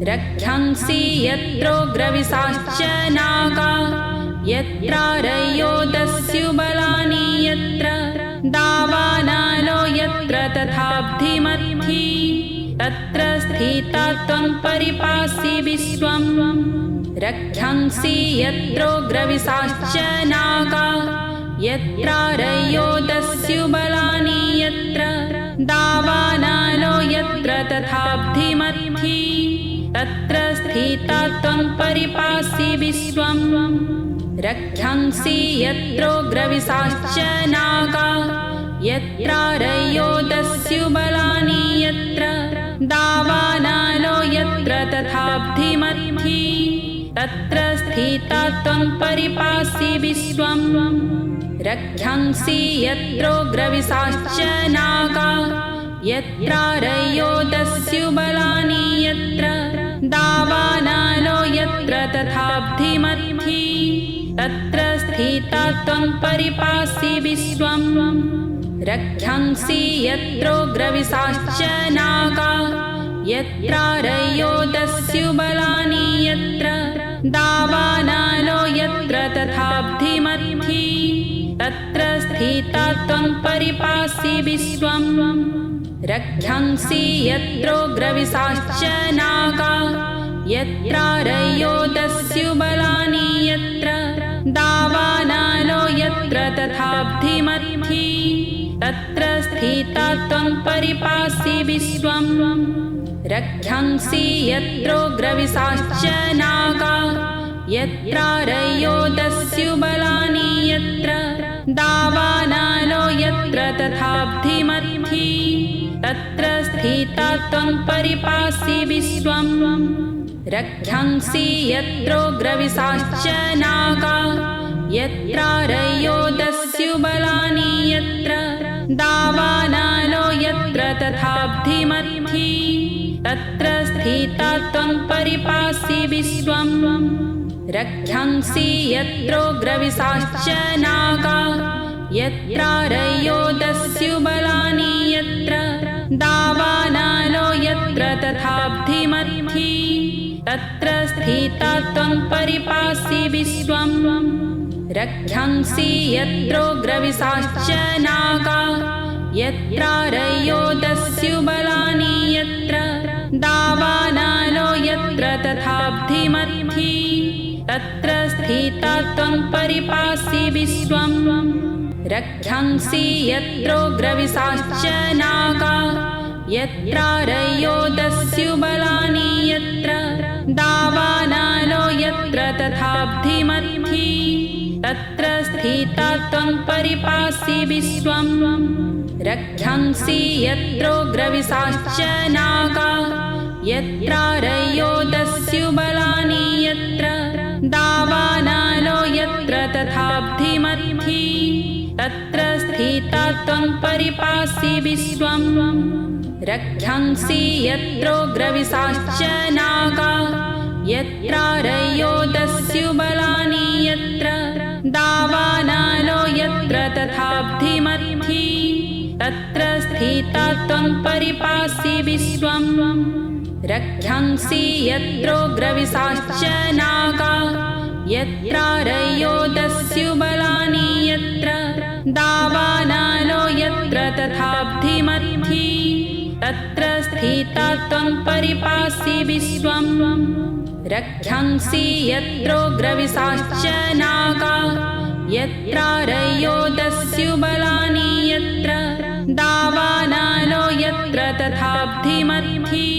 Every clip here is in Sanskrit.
रक्षंसि यत्रोग्रविशाश्च नागा यत्रारयोदस्युबलानि यत्र दावानालो यत्र तथाब्धिमद्धि तत्र स्थिता त्वं परिपासि विश्वम् रक्षंसि यत्रोग्रविशाश्च नागा यत्रारयोदस्युबलानि यत्र दावानालो यत्र तथाब्धिमद्धि तत्र स्थिता त्वं परिपासि विश्वम् रक्षंसि यत्रोग्रविशाश्च नागा यत्रारयोदस्युबलानि यत्र दावानालो यत्र तथाब्धिमद्धि तत्र स्थिता त्वं परिपासि विश्वम् रक्षंसि यत्रोग्रविशाश्च नागा यत्रारयोदस्युबलानि यत्र दावानालो यत्र तथाब्धिमद्धि तत्र स्थिता त्वं परिपासि विश्वम् रक्षंसि यत्रोग्रविशाश्च नागा यत्रारयोदस्युबलानि यत्र दावानालो यत्र तथाब्धिमद्धि तत्र स्थिता त्वं परिपासि विश्वम् रक्षंसि यत्रोग्रविशाश्च नागा यत्रारयोदस्युबलानि यत्र दावानालो यत्र तथाब्धिमद्धि तत्र स्थिता त्वं परिपासि विश्वम् रक्षंसि यत्रोग्रविशाश्च नागा यत्रारयोदस्युबलानि यत्र दावानालो यत्र तथाब्धिमद्धि तत्र स्थिता त्वं परिपासि विश्वम् रक्षंसि यत्रोग्रविशाश्च नागा यत्रारयोदस्युबलानि यत्र दावानालो यत्र तथाब्धिमद्धि तत्र स्थिता त्वं परिपासि विश्वम् रक्षंसि यत्रोग्रविशाश्च नागा यत्रारयोदस्युबलानि यत्र दावानालो यत्र तथाब्धिमद्धि तत्र स्थिता त्वं परिपासि विश्वम् रक्षंसि यत्रोग्रविशाश्च नागा यत्रारयोदस्युबलानि यत्र दावानालो यत्र तथाब्धिमद्धि तत्र स्थिता त्वं परिपासि विश्वम् रक्षंसि यत्रोग्रविशाश्च नागा यत्रारयोदस्युबलानि यत्र दावानालो यत्र तथाब्धिमद्धि तत्र स्थिता त्वं परिपासि विश्वम् रक्षंसि यत्रोग्रविशाश्च नागा यत्रारयोदस्युबलानि यत्र दावानालो यत्र तथाब्धिमद्धि तत्र स्थिता त्वं परिपासि विश्वम् रक्षंसि यत्रोग्रविशाश्च नागा यत्रारयोदस्युबलानि यत्र दावानालो यत्र तथाब्धिमद्धि तत्र स्थिता त्वं परिपासि विश्वम् रक्षंसि यत्रोग्रविशाश्च नागा यत्रारयोदस्युबलानि यत्र दावानालो यत्र तथाब्धिमद्धि तत्र स्थिता त्वं परिपासि विश्वम् रक्षंसि यत्रोग्रविशाश्च नागा यत्रारयोदस्युबलानि यत्र दावानालो यत्र तथाब्धिमद्धि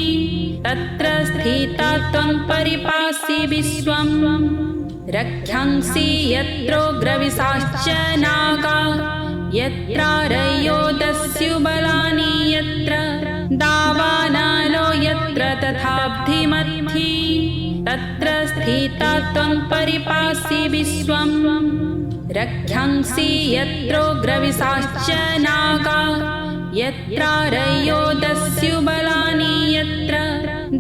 तत्र स्थिता त्वं परिपासि विश्वम् रक्षंसि यत्रोग्रविशाश्च नागा यत्रारयोदस्युबलानि यत्र दावानालो यत्र तथाब्धिमद्धि तत्र स्थिता त्वं परिपासि विश्वम् रक्षंसि यत्रोग्रविशाश्च नागा यत्रारयोदस्युबलानि यत्र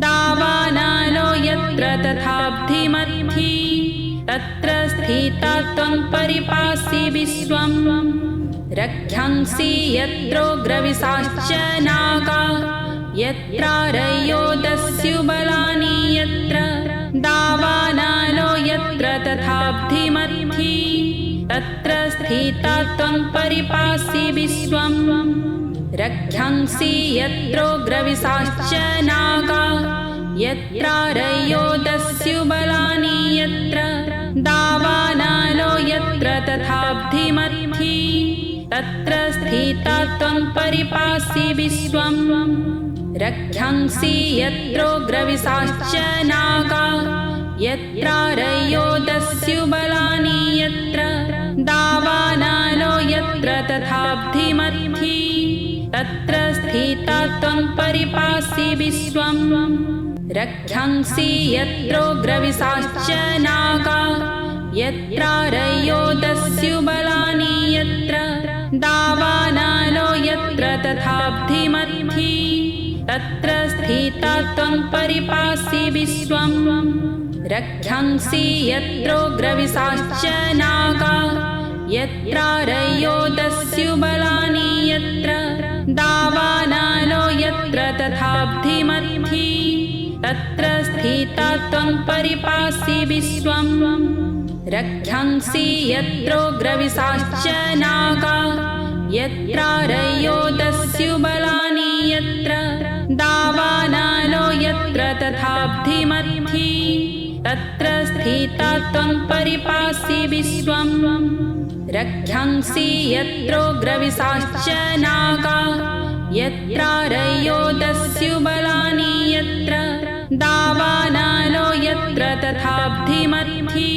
दावानालो यत्र तथाब्धिमद्धि तत्र स्थिता त्वं परिपासि विश्वम् रक्षंसि यत्रोग्रविशाश्च नागा यत्रारयोदस्युबलानि त्वं परिपासि विश्वम् रक्षंसि यत्रोग्रविशाश्च नागा यत्रारयो दस्युबलानि यत्र दावानलो यत्र तथाब्धिमथि तत्र स्थिता त्वं परिपासि विश्वम् रक्षंसि यत्रोग्रविशाश्च नागा यत्रारयो दस्युबलानि यत्र दावानलो यत्र तथाब्धिमथि तत्र स्थिता त्वं परिपासि विश्वम् रक्षंसि यत्रोग्रविशाश्च नागा यत्रारयो दस्युबलानि यत्र दावानलो यत्र तथाब्धिमथि तत्र स्थिता त्वं परिपासि विश्वम् रक्षंसि यत्रोग्रविशाश्च नागा यत्रारयो दस्युबलानि यत्र दावानलो यत्र तथाब्धिमथि तत्र स्थिता त्वं परिपासि विश्वम् रक्षंसि यत्रोग्रविशाश्च नागा यत्रारयो दस्युबलानि यत्र दावानलो यत्र तथाब्धिमथि तत्र स्थिता त्वं परिपासि विश्वम् रक्षंसि यत्रोग्रविशाश्च नागा यत्रारयो दस्युबलानि यत्र दावानलो यत्र तथाब्धिमथि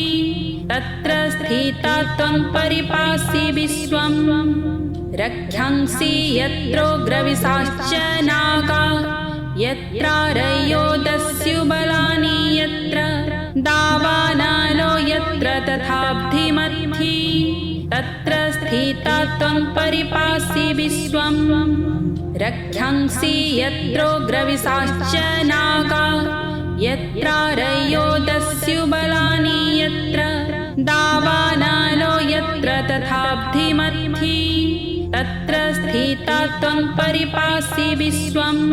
तत्र स्थिता त्वं परिपासि विश्वम् रक्षंसि यत्रोग्रविशाश्च नागा यत्रारयो दस्युबलानि यत्र दावानलो यत्र तथाब्धिमथि तत्र स्थिता त्वं परिपासि विश्वम् रक्षंसि यत्रोग्रविशाश्च नागा यत्रारयो दस्युबलानि यत्र दावानलो यत्र तथाब्धिमथि तत्र स्थिता त्वं परिपासि विश्वम्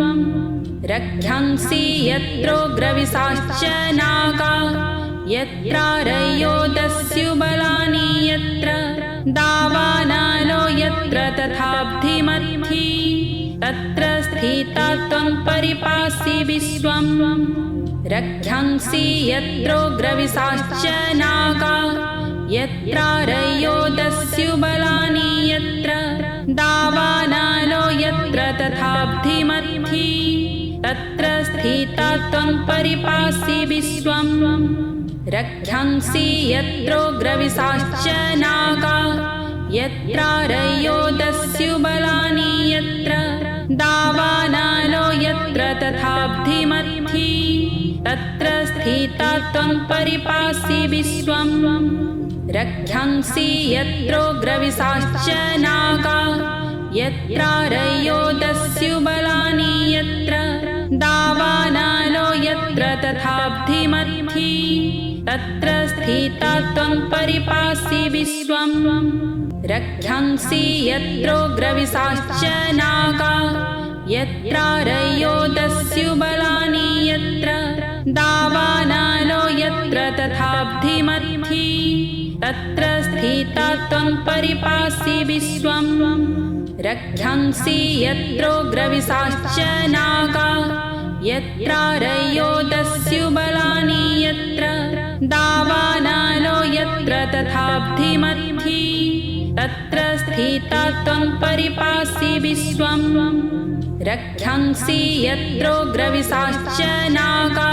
रक्षंसि यत्रोग्रविशाश्च नागा यत्रारयो दस्युबलानि यत्र दावानलो यत्र तथाब्धिमथि तत्र स्थिता त्वं परिपासि विश्वम् रक्षंसि यत्रोग्रविशाश्च नागा यत्रारयो दस्युबलानि यत्र दावानलो यत्र तथाब्धिमथि तत्र स्थिता त्वं परिपासि विश्वम् रक्षंसि यत्रोग्रविशाश्च नागा यत्रारयो दस्युबलानि यत्र दावानलो यत्र तथाब्धिमथि तत्र स्थिता त्वं परिपासि विश्वम् रक्षंसि यत्रोग्रविशाश्च नागा यत्रारयो दस्युबलानि यत्र दावानलो यत्र तथाब्धिमथि तत्र स्थिता त्वं परिपासि विश्वम् रक्षंसि यत्रोग्रविशाश्च नागा यत्रारयो दस्युबलानि यत्र दावानलो यत्र तथाब्धिमथि तत्र स्थिता त्वं परिपासि विश्वम् रक्षंसि यत्रोग्रविशाश्च नागा यत्रारयो दस्युबलानि यत्र दावानलो यत्र तथाब्धिमथि तत्र स्थिता त्वं परिपासि विश्वम् रक्षंसि यत्रोग्रविशाश्च नागा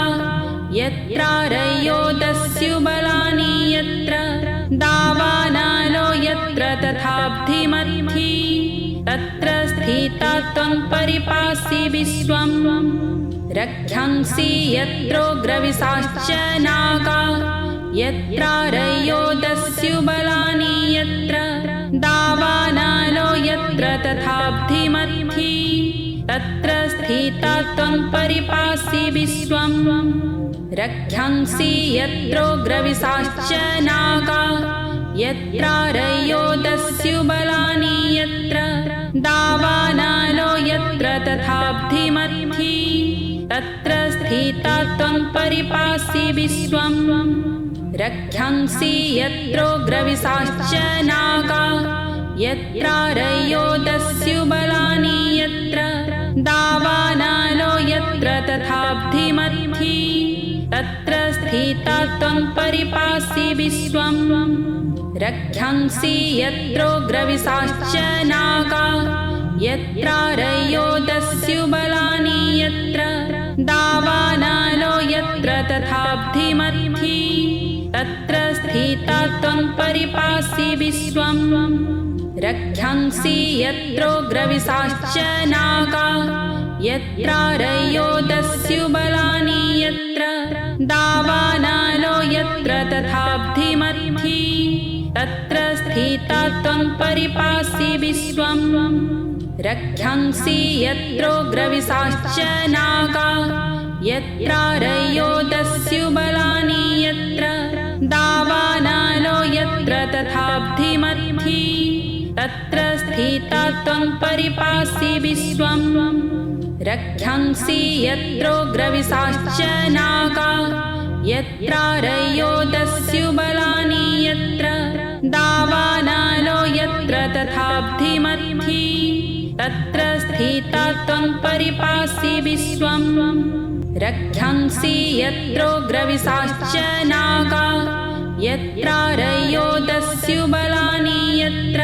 यत्रारयो दस्युबलानि यत्र दावानलो यत्र तथाब्धिमथि तत्र स्थिता त्वं परिपासि विश्वम् रक्षंसि यत्रोग्रविशाश्च नागा यत्रारयो दस्युबलानि यत्र दावानलो यत्र तथाब्धिमथि तत्र स्थिता त्वं परिपासि विश्वम् रक्षंसि यत्रोग्रविशाश्च नागा यत्रारयो दस्युबलानि यत्र दावानलो यत्र तथाब्धिमथि तत्र स्थिता त्वं परिपासि विश्वम् रक्षंसि यत्रोग्रविशाश्च नागा यत्रारयोदस्युबलानि यत्र दावानलो यत्र तथाब्धिमथि तत्र स्थिता त्वं परिपासि विश्वं रक्षंसि यत्रोग्रविशाश्च नागा यत्रारयोदस्युबलानि यत्र दावानलो यत्र तथाब्धिमथि तत्र स्थिता त्वं परिपासि विश्वं रक्षंसि यत्रोग्रविशाश्च नागा यत्रारयोदस्युबलानि यत्र दावानलो यत्र तथाब्धिमथि तत्र स्थिता त्वं परिपासि विश्वं रक्षंसि यत्रोग्रविशाश्च नागा यत्रारयोदस्युबलानि यत्र दावानलो यत्र तथाब्धिमथि तत्र स्थिता त्वं परिपासि विश्वं रक्षंसि यत्रोग्रविशाश्च नागा यत्रारयोदस्युबलानि यत्र दावानलो यत्र तथाब्धिमथि तत्र स्थिता त्वं परिपासि विश्वं रक्षंसि यत्रोग्रविशाश्च नागा यत्रारयोदस्युबलानि यत्र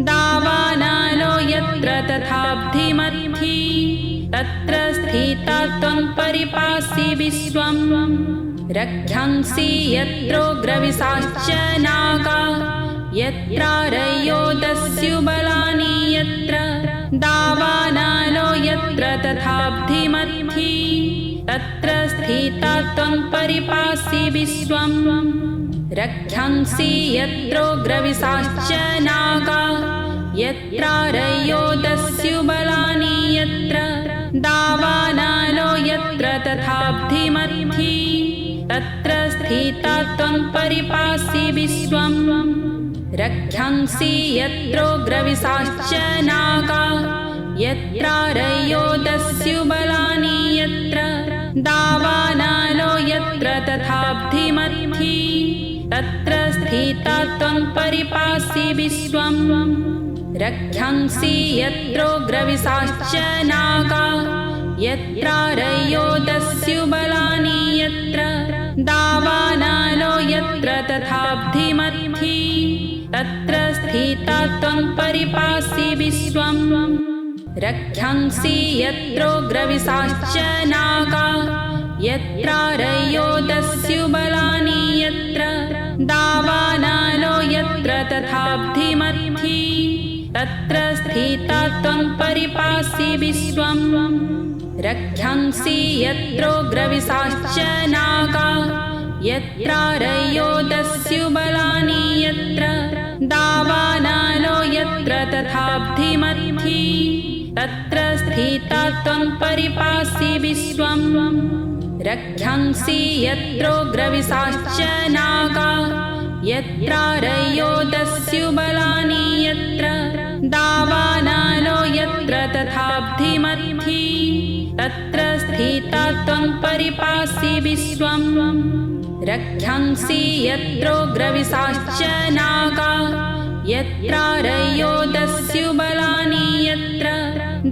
दावानलो यत्र तथाब्धिमथि तत्र स्थिता त्वं परिपासि विश्वं रक्षंसि यत्रोग्रविशाश्च नागा यत्रारयोदस्युबलानि यत्र दावानलो यत्र तथाब्धिमथि तत्र स्थिता त्वं परिपासि विश्वं रक्षंसि यत्रोग्रविशाश्च नागा यत्रारयोदस्युबलानि यत्र दावानलो यत्र तथाब्धिमथि तत्र स्थिता त्वं परिपासि विश्वं रक्षंसि यत्रोग्रविशाश्च नागा यत्रारयोदस्युबलानि यत्र दावानलो यत्र तथाब्धिमथि तत्र स्थिता त्वं परिपासि विश्वं रक्षंसि यत्रोग्रविशाश्च नागा यत्रारयोदस्युबलानि यत्र दावानलो यत्र तथाब्धिमथि तत्र स्थिता त्वं परिपासि विश्वं रक्षंसि यत्रोग्रविशाश्च नागा यत्रारयोदस्युबलानि यत्र दावानलो यत्र तथाब्धिमथि तत्र स्थिता त्वं परिपासि विश्वं रक्षंसि यत्रोग्रविशाश्च नागा यत्रारयोदस्युबलानि यत्र दावानलो यत्र तथाब्धिमथि तत्र स्थिता त्वं परिपासि विश्वं रक्षंसि यत्रोग्रविशाश्च नागा यत्रारयोदस्युबलानि यत्र दावानलो यत्र तथाब्धिमथि तत्र स्थिता त्वं परिपासि विश्वं रक्षंसि यत्रोग्रविशाश्च नागा यत्रारयोदस्युबलानि यत्र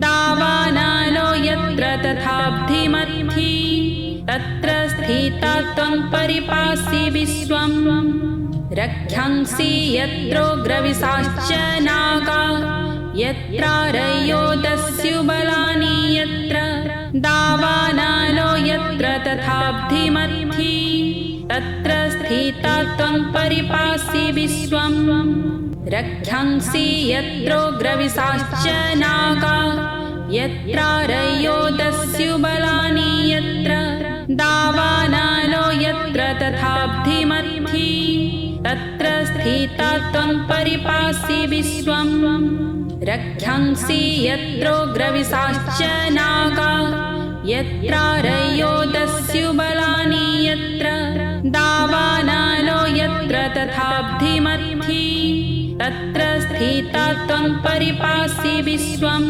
दावानलो यत्र तथाब्धिमथि तत्र स्थिता त्वं परिपासि विश्वं रक्षंसि यत्रोग्रविशाश्च नागा यत्रारयोदस्युबलानि यत्र दावानलो यत्र तथाब्धिमथि तत्र स्थिता त्वं परिपासि विश्वं रक्षंसि यत्रोग्रविशाश्च नागा यत्रारयोदस्युबलानि यत्र दावानलो यत्र तथाब्धिमथि तत्र स्थिता त्वं परिपासि विश्वं रक्षंसि यत्रोग्रविशाश्च नागा यत्रारयोदस्युबलानि यत्र दावानलो यत्र तथाब्धिमथि तत्र स्थिता त्वं परिपासि विश्वं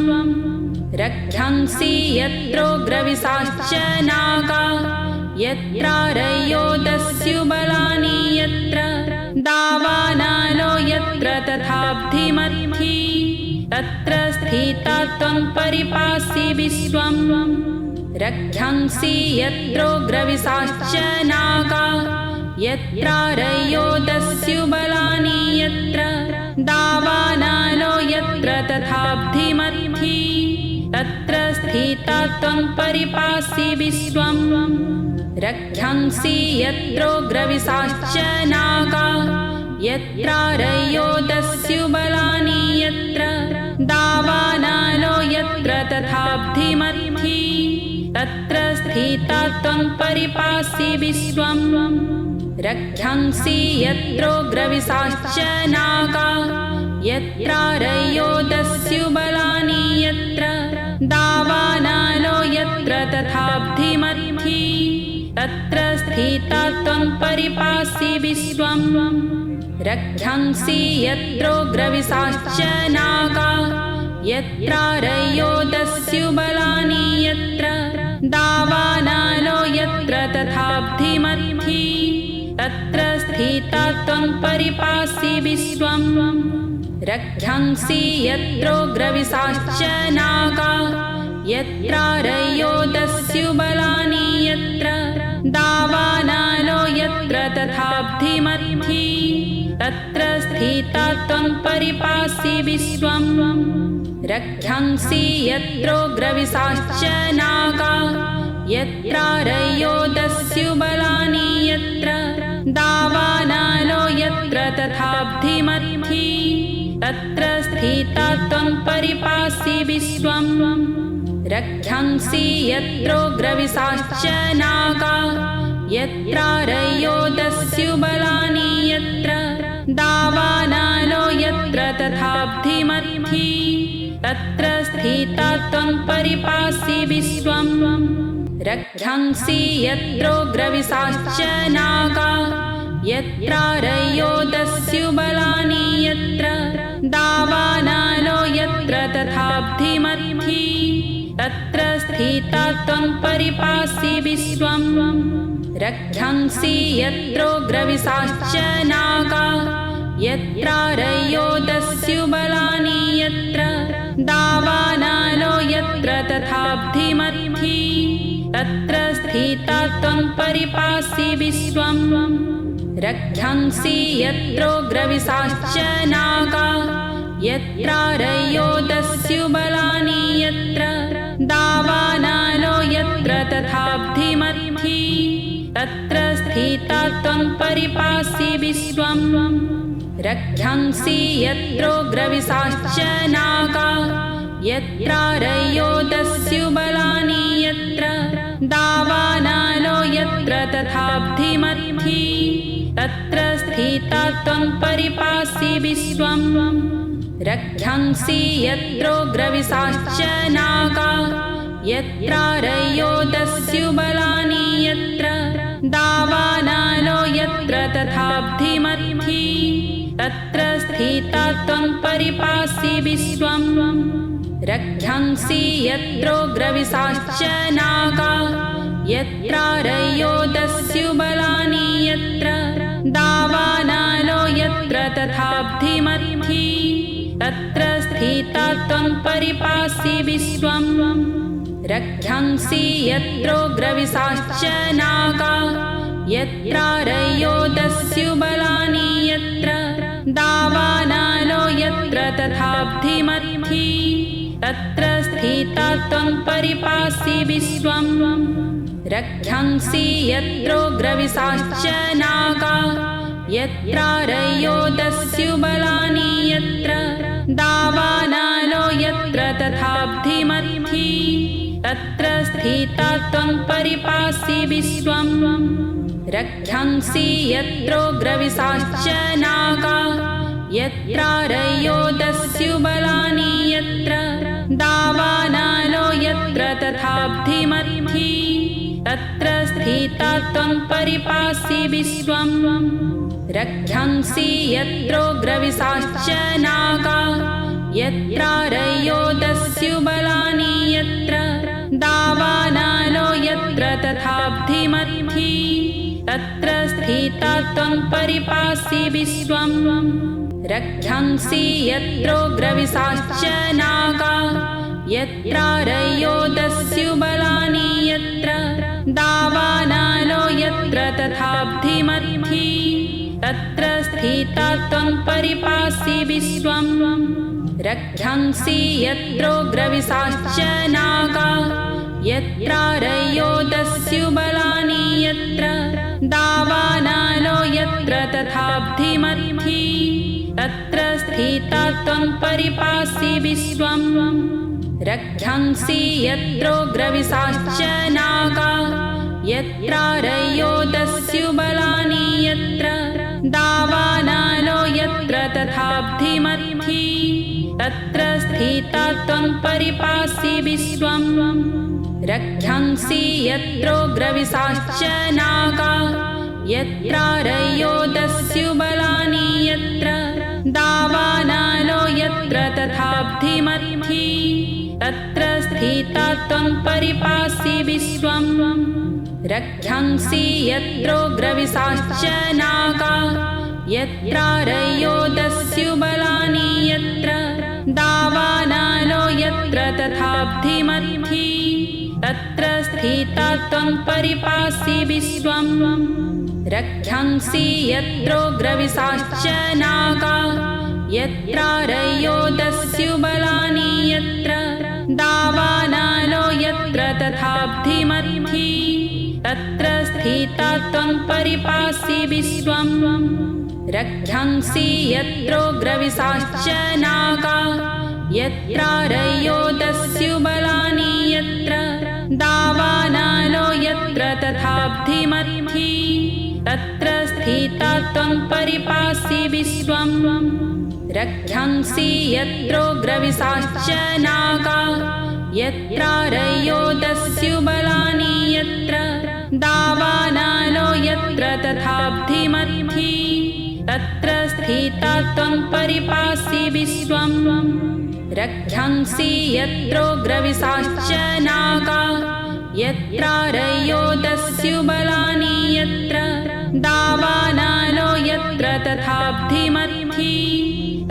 रक्षंसि यत्रोग्रविशाश्च नागा यत्रारयोदस्युबलानि यत्र दावानालो यत्र तथाब्धिमर्थी तत्र स्थिता त्वं परिपासि विश्वं रक्षंसि यत्रोग्रविशाश्च नागा यत्रारयो दस्युबलानि यत्र दावानालो यत्र तथाब्धिमर्थी तत्र स्थिता त्वं परिपासि विश्वं रक्षंसि यत्रोग्रविशाश्च नागा यत्रारयो दस्युबलानि यत्र दावानालो यत्र तथाब्धिमर्थी तत्र स्थिता त्वं परिपासि विश्वं रक्षंसि यत्रोग्रविशाश्च नागा यत्रारयो दस्युबलानि यत्र दावानालो यत्र तथाब्धिमर्थी तत्र स्थिता त्वं परिपासि विश्वं रक्षंसि यत्रोग्रविशाश्च नागा यत्रारयो दस्युबलानि यत्र दावानालो यत्र तथाब्धिमर्थी तत्र स्थिता त्वं परिपासि विश्वं रक्षंसि यत्रोग्रविशाश्च नागा यत्रारयो दस्युबलानि यत्र दावानालो यत्र तथाब्धिमर्थी तत्र स्थिता त्वं परिपासि विश्वं रक्षंसि यत्रोग्रविशाश्च नागा यत्रारयो दस्युबलानि यत्र दावानालो यत्र तथाब्धिमर्थी तत्र स्थिता त्वं परिपासि विश्वं रक्षंसि यत्रोग्रविशाश्च नागा यत्रारयो दस्युबलानि यत्र दावानालो यत्र तथाब्धिमर्थी तत्र स्थिता त्वं परिपासि विश्वं रक्षंसि यत्रोग्रविशाश्च नागा यत्रारयो दस्युबलानि यत्र दावानालो यत्र तथाब्धिमर्थी तत्र स्थिता त्वं परिपासि विश्वं रक्षंसि यत्रोग्रविशाश्च नागा यत्रारयो दस्युबलानि यत्र दावानालो यत्र तथाब्धिमर्थी तत्र स्थिता त्वं परिपासि विश्वं रक्षंसि यत्रोग्रविशाश्च नागा यत्रारयो दस्युबलानि यत्र दावानालो यत्र तथाब्धिमर्थी तत्र स्थिता त्वं परिपासि विश्वं रक्षंसि यत्रोग्रविशाश्च नागा यत्रारयो दस्युबलानि यत्र दावानालो यत्र तथाब्धिमर्थी तत्र स्थिता त्वं परिपासि विश्वं रक्षंसि यत्रोग्रविशाश्च नागा यत्रारयो दस्युबलानि यत्र दावानालो यत्र तथाब्धिमर्थी तत्र स्थिता त्वं परिपासि विश्वं रक्षंसि यत्रोग्रविशाश्च नागा यत्रारयो दस्युबलानि यत्र दावानालो यत्र तथाब्धिमर्थी तत्र स्थिता त्वं परिपासि विश्वं रक्षंसि यत्रोग्रविशाश्च नागा यत्रारयो दस्युबलानि यत्र दावानालो यत्र तथाब्धिमर्थी तत्र स्थिता त्वं परिपासि विश्वं रक्षंसि यत्रोग्रविशाश्च नागा यत्रारयो दस्युबलानि यत्र दावानालो यत्र तथाब्धिमर्थी तत्र स्थिता त्वं परिपासि विश्वं रक्षंसि यत्रोग्रविशाश्च नागा यत्रारयो दस्युबलानि यत्र दावानालो यत्र तथाब्धिमर्थी तत्र स्थिता त्वं परिपासि विश्वं रक्षंसि यत्रोग्रविशाश्च नागा यत्रारयो दस्युबलानि यत्र दावानालो यत्र तथाब्धिमर्थी तत्र स्थिता स्थिता त्वं परिपासि विश्वं रक्षंसि यत्रोग्रविशाश्च नागा यत्रारयो दस्युबलानि यत्र दावानलो यत्र तथाब्धिमर्थी तत्र स्थिता त्वं परिपासि विश्वं रक्षंसि यत्रोग्रविशाश्च नागा यत्रारयो दस्युबलानि यत्र दावानलो यत्र तथाब्धिमर्थी तत्र स्थिता त्वं परिपासि विश्वं रक्षंसि यत्रोग्रविशाश्च नागा यत्रारयो दस्युबलानि यत्र दावानलो यत्र तथाब्धिमर्थी तत्र स्थिता त्वं परिपासि विश्वं रक्षंसि यत्रोग्रविशाश्च नागा यत्रारयो दस्युबलानि यत्र दावानलो यत्र तथाब्धिमर्थी तत्र स्थिता त्वं परिपासि विश्वं रक्षंसि यत्रोग्रविशाश्च नागा यत्रारयो दस्युबलानि यत्र दावानलो यत्र तथाब्धिमर्थी तत्र स्थिता त्वं परिपासि विश्वं रक्षंसि यत्रोग्रविशाश्च नागा यत्रारयो दस्युबलानि यत्र दावानलो यत्र तथाब्धिमर्थी तत्र स्थिता त्वं परिपासि विश्वं रक्षंसि यत्रोग्रविशाश्च नागा यत्रारयो दस्युबलानि यत्र दावानलो यत्र तथाब्धिमर्थी तत्र स्थिता त्वं परिपासि विश्वं रक्षंसि यत्रोग्रविशाश्च नागा यत्रारयो दस्युबलानि यत्र दावानलो यत्र तथाब्धिमर्थी तत्र स्थिता त्वं परिपासि विश्वं रक्षंसि यत्रोग्रविशाश्च नागा यत्रारयो दस्युबलानि यत्र दावानलो यत्र तथाब्धिमर्थी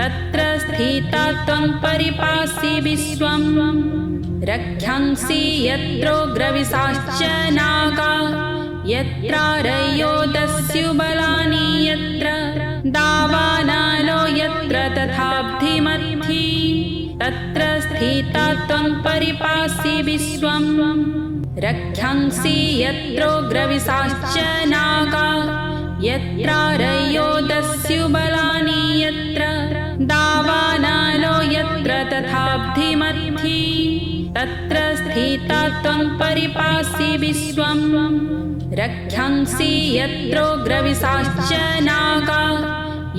तत्र स्थिता त्वं परिपासि विश्वं रक्षंसि यत्रोग्रविशाश्च नागा यत्रारयो दस्युबलानि यत्र दावानलो यत्र तथाब्धिमर्थी तत्र स्थिता त्वं परिपासि विश्वं रक्षंसि यत्रोग्रविशाश्च नागा यत्रारयो दस्युबलानि यत्र दावानलो यत्र तथाब्धिमर्थी तत्र स्थिता त्वं परिपासि विश्वं रक्षंसि यत्रोग्रविशाश्च नागा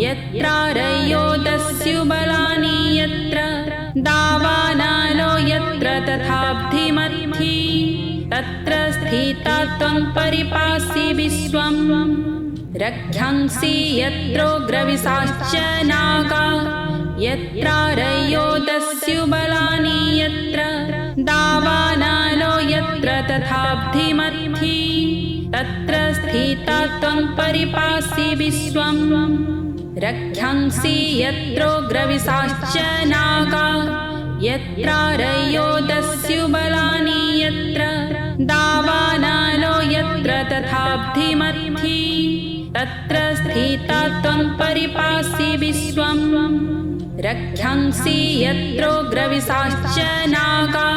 यत्रारयो दस्युबलानि यत्र दावानलो यत्र तथाब्धिमर्थी तत्र स्थिता त्वं परिपासि विश्वं रक्षंसि यत्रोग्रविशाश्च नागा यत्रारयो दस्युबलानि यत्र दावानलो यत्र तथाब्धिमर्थी तत्र स्थिता त्वं परिपासि विश्वं रक्षंसि यत्रोग्रविशाश्च नागा यत्रारयो दस्युबलानि यत्र दावानलो यत्र तथाब्धिमर्थी तत्र स्थिता त्वं परिपासि विश्वं रक्षंसि यत्रोग्रविशाश्च नागा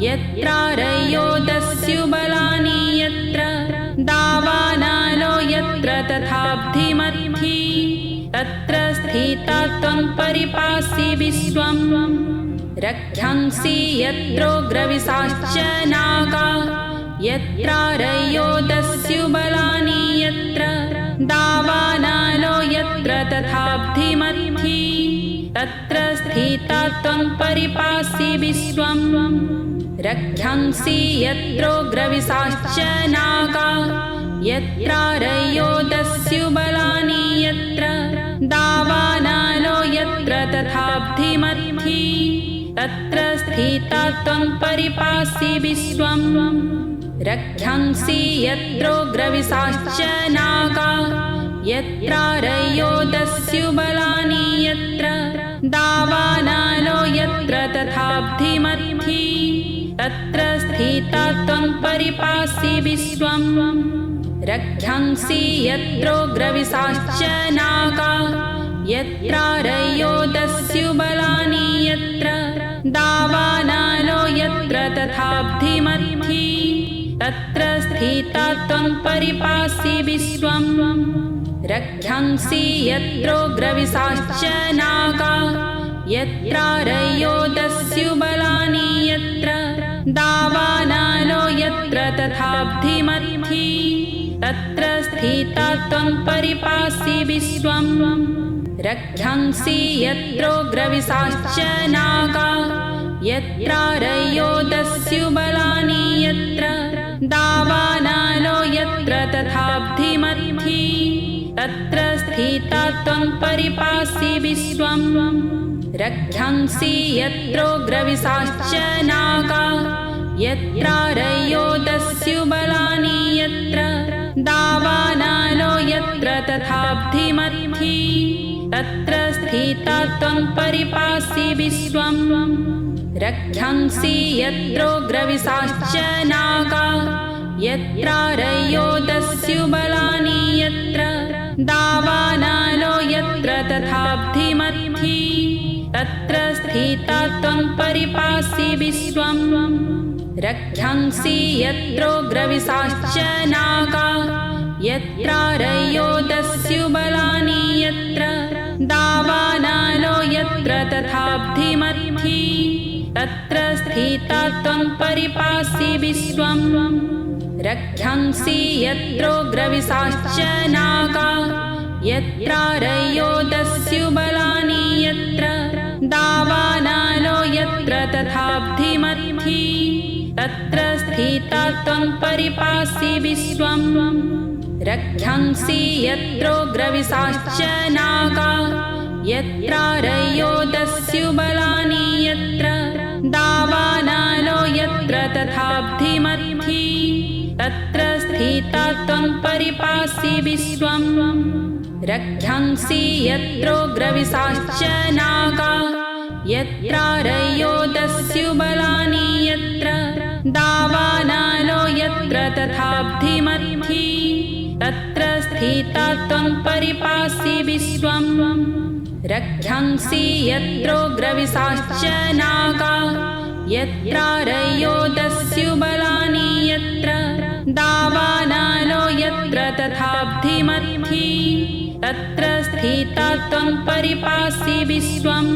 यत्रारयो दस्युबलानि यत्र दावानलो यत्र तथाब्धिमर्थी तत्र स्थिता त्वं परिपासि विश्वं रक्षंसि यत्रोग्रविशाश्च नागा यत्रारयो दस्युबलानि यत्र दावानलो यत्र तथाब्धिमर्थी तत्र स्थिता त्वं परिपासि विश्वं रक्षंसि यत्रोग्रविशाश्च नागा यत्रारयो दस्युबलानि यत्र दावानलो यत्र तथाब्धिमर्थी तत्र स्थिता त्वं परिपासि विश्वं रक्षंसि यत्रोग्रविशाश्च नागा यत्रारयोदस्युबलानि यत्र दावानलो यत्र तथाब्धिमर्थी तत्र स्थिता त्वं परिपासि विश्वं रक्षंसि यत्रोग्रविशाश्च नागा यत्रारयोदस्युबलानि यत्र दावानलो यत्र तथाब्धिमर्थी तत्र स्थिता त्वं परिपासि विश्वं रक्षंसि यत्रोग्रविशाश्च नागा यत्रारयोदस्युबलानि यत्र दावानलो यत्र तथाब्धिमर्थी तत्र स्थिता त्वं परिपासि विश्वं रक्षंसि यत्रोग्रविशाश्च नागा यत्रारयोदस्युबलानि यत्र दावानलो यत्र तथाब्धिमर्थी तत्र स्थिता त्वं परिपासि विश्वं रक्षंसि यत्रोग्रविशाश्च नागा यत्रारयोदस्युबलानि यत्र दावानलो यत्र तथाब्धिमर्थी तत्र स्थिता त्वं परिपासि विश्वं रक्षंसि यत्रोग्रविशाश्च नागा यत्रारयोदस्युबलानि यत्र दावानलो यत्र तथाब्धिमर्थी तत्र स्थिता त्वं परिपासि विश्वं रक्षंसि यत्रोग्रविशाश्च नागा यत्रारयोदस्युबलानि यत्र दावानलो यत्र तथाब्धिमर्थी तत्र स्थिता त्वं परिपासि विश्वं रक्षंसि यत्रोग्रविशाश्च नागा यत्रारयोदस्युबलानि यत्र दावानलो यत्र तथाब्धिमर्थी तत्र स्थिता त्वं परिपासि विश्वं रक्षंसि यत्रोग्रविशाश्च नागा यत्रारयोदस्युबलानि यत्र दावानलो यत्र तथाब्धिमर्थी तत्र स्थिता त्वं परिपासि विश्वं रक्षंसि यत्रोग्रविशाश्च नागा यत्रारयोदस्युबलानि यत्र दावानलो यत्र तथाब्धिमर्थी तत्र स्थिता त्वं परिपासि विश्वं रक्षंसि यत्रोग्रविशाश्च नागा यत्रारयोदस्युबलानि यत्र दावानलो यत्र तथाब्धिमर्थी तत्र स्थिता त्वं परिपासि विश्वं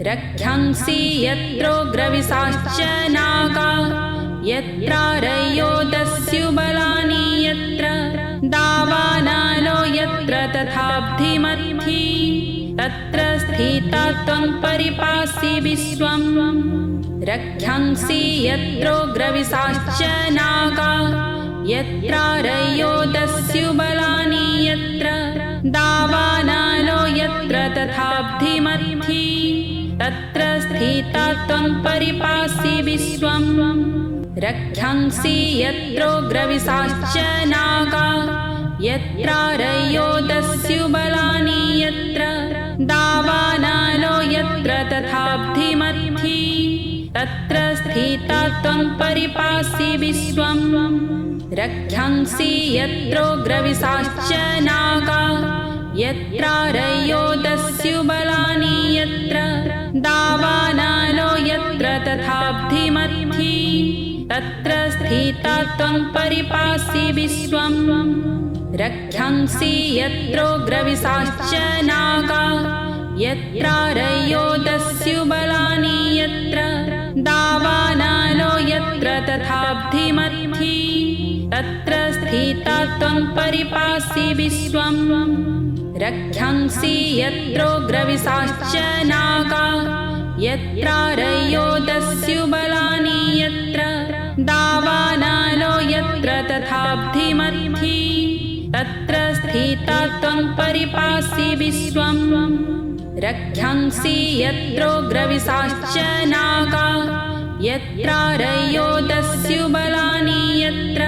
रक्षंसि यत्रोग्रविशाश्च नागा यत्रारयोदस्युबलानि यत्र दावानलो यत्र तथाब्धिमर्थी तत्र स्थिता त्वं परिपासि विश्वं रक्षंसि यत्रोग्रविशाश्च नागा यत्रारयोदस्युबलानि यत्र दावानलो यत्र तथाब्धिमर्थी तत्र स्थिता त्वं परिपासि विश्वं रक्षंसि यत्रोग्रविशाश्च नागा यत्रारयोदस्युबलानि यत्र दावानलो यत्र तथाब्धिमर्थी तत्र स्थिता त्वं परिपासि विश्वं रक्षंसि यत्रोग्रविशाश्च नागा यत्रारयोदस्युबलानि यत्र दावानलो यत्र तथाब्धिमर्थी तत्र स्थिता त्वं परिपासि विश्वं रक्षंसि यत्रोग्रविशाश्च नागा यत्रारयोदस्युबलानि यत्र दावानलो यत्र तथाब्धिमर्थी तत्र स्थिता त्वं परिपासि विश्वं रक्षंसि यत्रोग्रविशाश्च नागा यत्रारयोदस्युबलानि यत्र दावानलो यत्र तथाब्धिमर्थी तत्र स्थिता त्वं परिपासि विश्वं रक्षंसि यत्रोग्रविशाश्च नागा यत्रारयो दस्युबलानि यत्र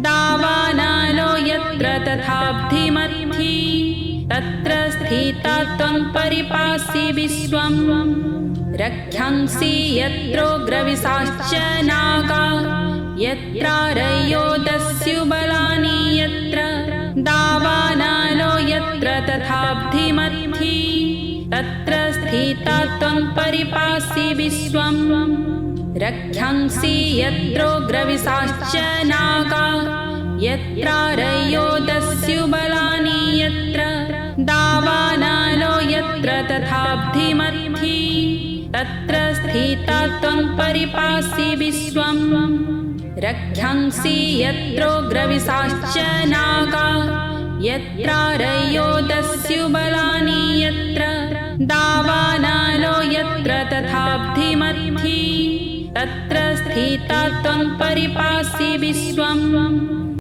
दावानलो यत्र तथाब्धिमथि तत्र स्थिता त्वं परिपासि विश्वम् रक्षंसि यत्रोग्रविशाश्च नागा यत्रारयो दस्युबलानि यत्र दावानलो यत्र तथाब्धिमथि तत्र स्थिता त्वं परिपासि विश्वम् रक्षंसि यत्रोग्रविशाश्च नागा यत्रारयो दस्युबलानि यत्र दावानलो यत्र तथाब्धिमथि तत्र स्थिता त्वं परिपासि विश्वम् रक्षंसि यत्रोग्रविशाश्च नागा यत्रारयो दस्युबलानि यत्र दावानलो यत्र तथाब्धिमथि तत्र स्थिता त्वं परिपासि विश्वम्